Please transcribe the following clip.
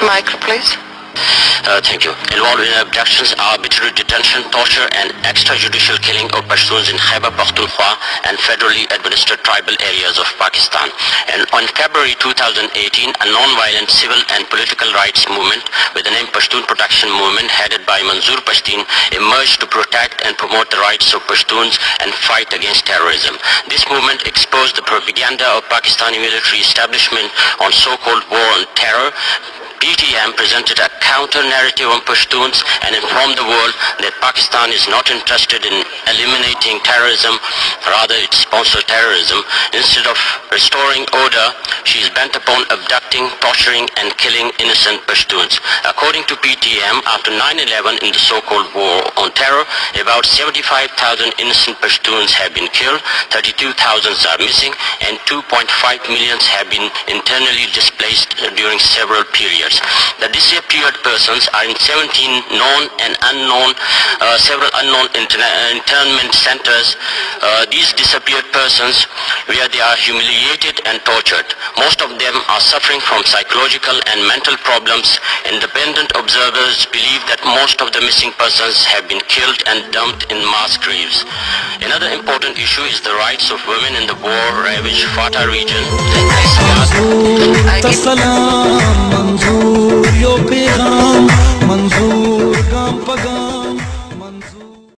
Mic, please. Thank you. Involved in abductions, arbitrary detention, torture and extrajudicial killing of Pashtuns in Khyber Pakhtunkhwa and federally administered tribal areas of Pakistan. And on February 2018, a non-violent civil and political rights movement with the name Pashtun Protection Movement headed by Manzoor Pashtun emerged to protect and promote the rights of Pashtuns and fight against terrorism. This movement exposed the propaganda of Pakistani military establishment on so-called war on terror. PTM presented a counter-narrative on Pashtuns and informed the world that Pakistan is not interested in eliminating terrorism, rather it sponsors terrorism. Instead of restoring order, she is bent upon abducting, torturing and killing innocent Pashtuns. According to PTM, after 9/11 in the so-called war on terror, about 75,000 innocent Pashtuns have been killed, 32,000 are missing and 2.5 million have been internally displaced during several periods. The disappeared persons are in 17 known and unknown, several unknown internment centers. These disappeared persons where they are humiliated and tortured. Most of them are suffering from psychological and mental problems. Independent observers believe that most of the missing persons have been killed and dumped in mass graves. Another important issue is the rights of women in the war-ravaged Fata region. मंजूर यो पैगाम मंजूर